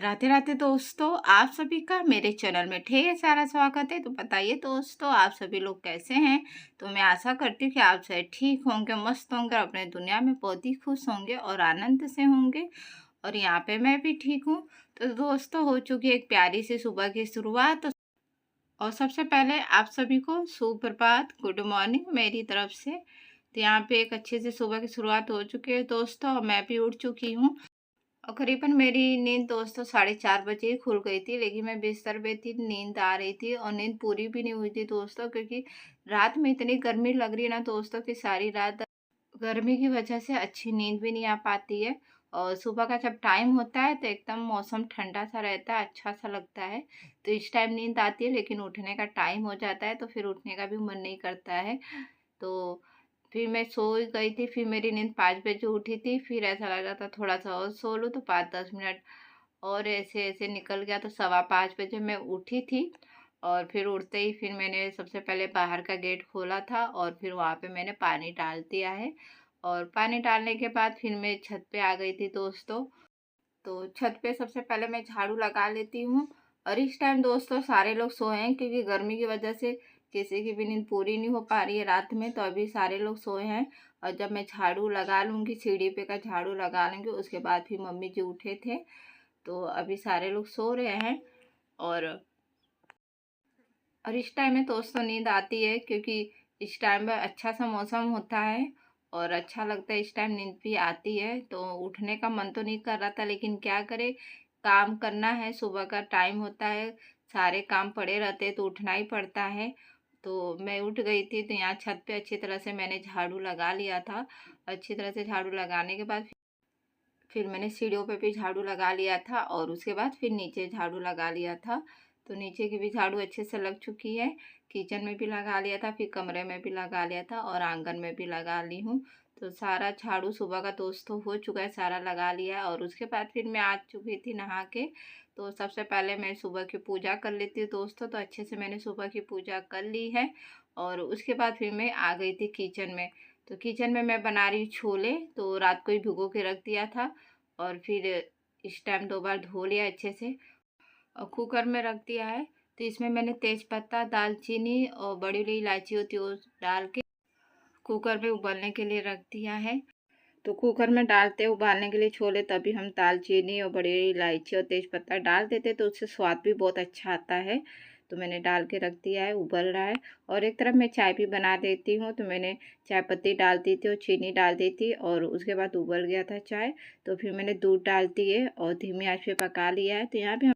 राधे राधे दोस्तों, आप सभी का मेरे चैनल में ढेर सारा स्वागत है। तो बताइए दोस्तों, आप सभी लोग कैसे हैं। तो मैं आशा करती हूँ कि आप सभी ठीक होंगे, मस्त होंगे, अपने दुनिया में बहुत ही खुश होंगे और आनंद से होंगे। और यहाँ पे मैं भी ठीक हूँ। तो दोस्तों, हो चुकी एक प्यारी सी सुबह की शुरुआत। और सबसे पहले आप सभी को सुप्रभात, गुड मॉर्निंग मेरी तरफ से। तो यहाँ पे एक अच्छी सी सुबह की शुरुआत हो चुकी है दोस्तों, और मैं भी उठ चुकी हूँ। और करीबन मेरी नींद दोस्तों 4:30 बजे ही खुल गई थी, लेकिन मैं बिस्तर पे थी, नींद आ रही थी और नींद पूरी भी नहीं हुई थी दोस्तों, क्योंकि रात में इतनी गर्मी लग रही है ना दोस्तों कि सारी रात गर्मी की वजह से अच्छी नींद भी नहीं आ पाती है। और सुबह का जब टाइम होता है तो एकदम मौसम ठंडा सा रहता है, अच्छा सा लगता है। तो इस टाइम नींद आती है, लेकिन उठने का टाइम हो जाता है तो फिर उठने का भी मन नहीं करता है। तो फिर मैं सो ही गई थी, फिर मेरी नींद 5 बजे उठी थी, फिर ऐसा लग रहा था थोड़ा-सा और सो लूँ, तो 5-10 मिनट और ऐसे-ऐसे निकल गया, तो 5:15 बजे मैं उठी थी। और फिर उठते ही फिर मैंने सबसे पहले बाहर का गेट खोला था और फिर वहाँ पे मैंने पानी डाल दिया है। और पानी डालने के बाद फिर मैं छत पे आ गई थी दोस्तों। तो छत पे सबसे पहले मैं झाड़ू लगा लेती हूँ। और इस टाइम दोस्तों सारे लोग सोए हैं, क्योंकि गर्मी की वजह से किसी की भी नींद पूरी नहीं हो पा रही है रात में, तो अभी सारे लोग सोए हैं। और जब मैं झाड़ू लगा लूँगी, सीढ़ी पे का झाड़ू लगा लूँगी, उसके बाद फिर मम्मी जी उठे थे। तो अभी सारे लोग सो रहे हैं। और इस टाइम में दोस्तों नींद आती है, क्योंकि इस टाइम में अच्छा सा मौसम होता है और अच्छा लगता है। इस टाइम नींद भी आती है, तो उठने का मन तो नहीं कर रहा था, लेकिन क्या करें, काम करना है, सुबह का टाइम होता है, सारे काम पड़े रहते हैं तो उठना ही पड़ता है। तो मैं उठ गई थी, तो यहाँ छत पे अच्छी तरह से मैंने झाड़ू लगा लिया था। अच्छी तरह से झाड़ू लगाने के बाद फिर मैंने सीढ़ियों पे भी झाड़ू लगा लिया था, और उसके बाद फिर नीचे झाड़ू लगा लिया था। तो नीचे की भी झाड़ू अच्छे से लग चुकी है। किचन में भी लगा लिया था, फिर कमरे में भी लगा लिया था और आंगन में भी लगा ली हूँ। तो सारा झाड़ू सुबह का दोस्तों हो चुका है, सारा लगा लिया है। और उसके बाद फिर मैं आ चुकी थी नहा के। तो सबसे पहले मैं सुबह की पूजा कर लेती हूँ दोस्तों, तो अच्छे से मैंने सुबह की पूजा कर ली है। और उसके बाद फिर मैं आ गई थी किचन में। तो किचन में मैं बना रही हूँ छोले, तो रात को ही भिगो के रख दिया था। और फिर इस टाइम 2 बार धो लिया अच्छे से और कुकर में रख दिया है। तो इसमें मैंने तेज़पत्ता, दालचीनी और बड़ी वाली इलायची होती है वो डाल के कुकर में उबलने के लिए रख दिया है। तो कुकर में डालते उबालने के लिए छोले, तभी हम दालचीनी और बड़ी इलायची और तेज़पत्ता डाल देते, तो उससे स्वाद भी बहुत अच्छा आता है। तो मैंने डाल के रख दिया है, उबल रहा है। और एक तरफ मैं चाय भी बना देती हूँ, तो मैंने चाय पत्ती डाल दी थी और चीनी डाल दी थी, और उसके बाद उबल गया था चाय, तो फिर मैंने दूध डाल दी है और धीमी आंच पे पका लिया है।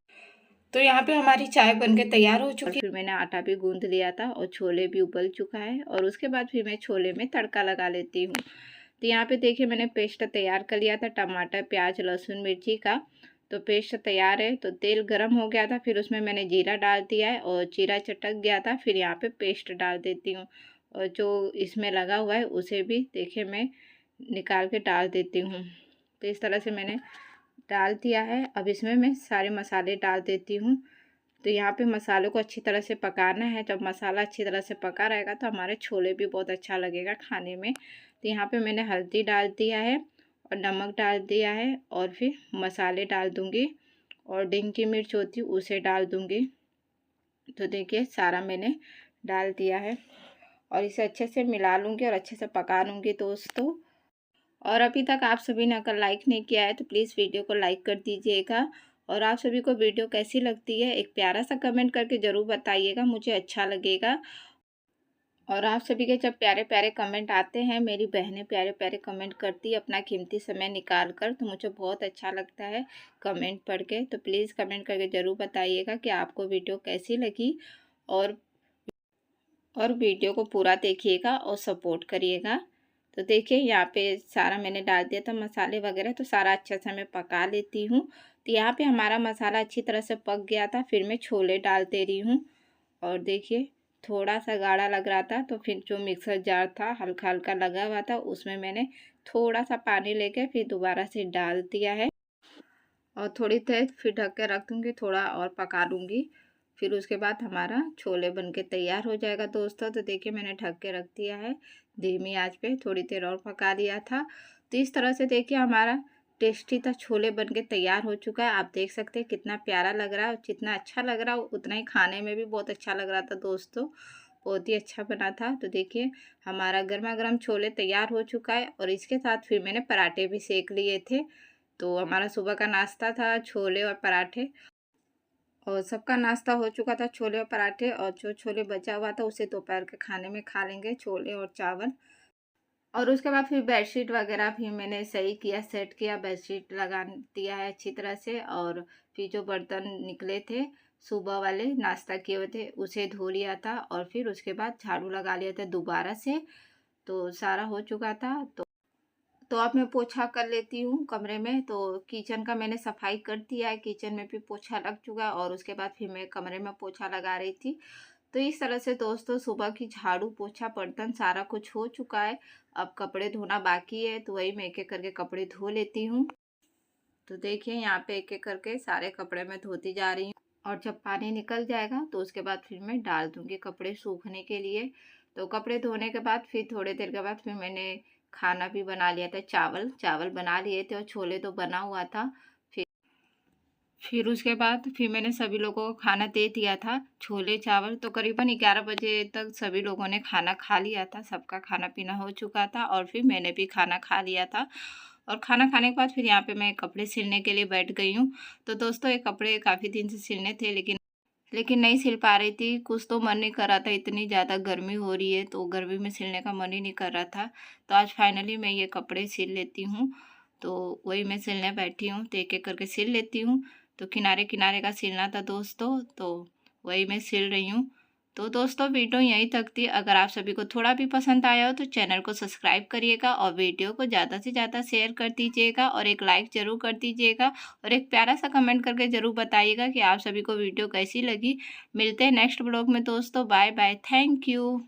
तो यहाँ पे हमारी चाय बनके तैयार हो चुकी है। फिर मैंने आटा भी गूंद लिया था और छोले भी उबल चुका है, और उसके बाद फिर मैं छोले में तड़का लगा लेती हूँ। तो यहाँ पे देखिए मैंने पेस्ट तैयार कर लिया था, टमाटर, प्याज, लहसुन, मिर्ची का। तो पेस्ट तैयार है। तो तेल गरम हो गया था, फिर उसमें मैंने जीरा डाल दिया है और जीरा चटक गया था, फिर यहाँ पे पेस्ट डाल देती हूँ। और जो इसमें लगा हुआ है उसे भी देखिए मैं निकाल के डाल देती हूँ। तो इस तरह से मैंने डाल दिया है। अब इसमें मैं सारे मसाले डाल देती हूँ। तो यहाँ पे मसालों को अच्छी तरह से पकाना है। जब मसाला अच्छी तरह से पका रहेगा तो हमारे छोले भी बहुत अच्छा लगेगा खाने में। तो यहाँ पे मैंने हल्दी डाल दिया है और नमक डाल दिया है, और फिर मसाले डाल दूँगी, और डिंगी मिर्च होती है उसे डाल दूँगी। तो देखिए सारा मैंने डाल दिया है, और इसे अच्छे से मिला लूँगी और अच्छे से पका लूँगी दोस्तों। और अभी तक आप सभी ने अगर लाइक नहीं किया है तो प्लीज़ वीडियो को लाइक कर दीजिएगा। और आप सभी को वीडियो कैसी लगती है एक प्यारा सा कमेंट करके ज़रूर बताइएगा, मुझे अच्छा लगेगा। और आप सभी के जब प्यारे प्यारे कमेंट आते हैं, मेरी बहनें प्यारे प्यारे कमेंट करती है अपना कीमती समय निकाल कर, तो मुझे बहुत अच्छा लगता है कमेंट पढ़ के। तो प्लीज़ कमेंट करके ज़रूर बताइएगा कि आपको वीडियो कैसी लगी। और वीडियो को पूरा देखिएगा और सपोर्ट करिएगा। तो देखिए यहाँ पे सारा मैंने डाल दिया था मसाले वगैरह, तो सारा अच्छा से मैं पका लेती हूँ। तो यहाँ पे हमारा मसाला अच्छी तरह से पक गया था, फिर मैं छोले डाल दे रही हूँ। और देखिए थोड़ा सा गाढ़ा लग रहा था, तो फिर जो मिक्सर जार था हल्का हल्का लगा हुआ था, उसमें मैंने थोड़ा सा पानी लेके फिर दोबारा से डाल दिया है। और थोड़ी देर फिर ढक के रख दूँगी, थोड़ा और पका लूँगी। फिर उसके बाद हमारा छोले बनके तैयार हो जाएगा दोस्तों। तो देखिए मैंने ढक के रख दिया है, धीमी आंच पे थोड़ी देर और पका लिया था। तो इस तरह से देखिए हमारा टेस्टी सा छोले बन के तैयार हो चुका है। आप देख सकते हैं कितना प्यारा लग रहा है और जितना अच्छा लग रहा है उतना ही खाने में भी बहुत अच्छा लग रहा था दोस्तों। बहुत ही अच्छा बना था। तो देखिए हमारा गरमा-गरम छोले तैयार हो चुका है और इसके साथ फिर मैंने पराठे भी सेक लिए थे। तो हमारा सुबह का नाश्ता था छोले और पराठे, और सबका नाश्ता हो चुका था छोले और पराठे, और जो छोले बचा हुआ था उसे दोपहर के खाने में खा लेंगे, छोले और चावल। और उसके बाद फिर बेडशीट वगैरह भी मैंने सही किया, सेट किया, बेडशीट लगा दिया है अच्छी तरह से। और फिर जो बर्तन निकले थे सुबह वाले नाश्ता किए हुए थे उसे धो लिया था, और फिर उसके बाद झाड़ू लगा लिया था दोबारा से। तो सारा हो चुका था। तो अब मैं पोछा कर लेती हूँ कमरे में। तो किचन का मैंने सफाई कर दिया है, किचन में भी पोछा लग चुका है, और उसके बाद फिर मैं कमरे में पोछा लगा रही थी। तो इस तरह से दोस्तों सुबह की झाड़ू पोछा बर्तन सारा कुछ हो चुका है। अब कपड़े धोना बाकी है, तो वही मैं एक एक करके कपड़े धो लेती हूँ। तो देखिए यहाँ पे एक एक करके सारे कपड़े मैं धोती जा रही हूँ, और जब पानी निकल जाएगा तो उसके बाद फिर मैं डाल दूँगी कपड़े सूखने के लिए। तो कपड़े धोने के बाद फिर थोड़ी देर के बाद फिर मैंने खाना भी बना लिया था, चावल चावल बना लिए थे और छोले तो बना हुआ था। फिर उसके बाद फिर मैंने सभी लोगों को खाना दे दिया था, छोले चावल। तो करीबन 11 बजे तक सभी लोगों ने खाना खा लिया था, सबका खाना पीना हो चुका था, और फिर मैंने भी खाना खा लिया था। और खाना खाने के बाद फिर यहाँ पे मैं कपड़े सिलने के लिए बैठ गई हूँ। तो दोस्तों ये कपड़े काफ़ी दिन से सिलने थे, लेकिन नहीं सिल पा रही थी। कुछ तो मन नहीं कर रहा था, इतनी ज़्यादा गर्मी हो रही है तो गर्मी में सिलने का मन ही नहीं कर रहा था। तो आज फाइनली मैं ये कपड़े सिल लेती हूँ। तो वही मैं सिलने बैठी हूँ, तो एक एक करके सिल लेती हूँ। तो किनारे किनारे का सिलना था दोस्तों, तो वही मैं सिल रही हूँ। तो दोस्तों वीडियो यहीं तक थी। अगर आप सभी को थोड़ा भी पसंद आया हो तो चैनल को सब्सक्राइब करिएगा, और वीडियो को ज़्यादा से ज़्यादा शेयर कर दीजिएगा, और एक लाइक ज़रूर कर दीजिएगा, और एक प्यारा सा कमेंट करके ज़रूर बताइएगा कि आप सभी को वीडियो कैसी लगी। मिलते हैं नेक्स्ट ब्लॉग में दोस्तों। Bye bye, thank you.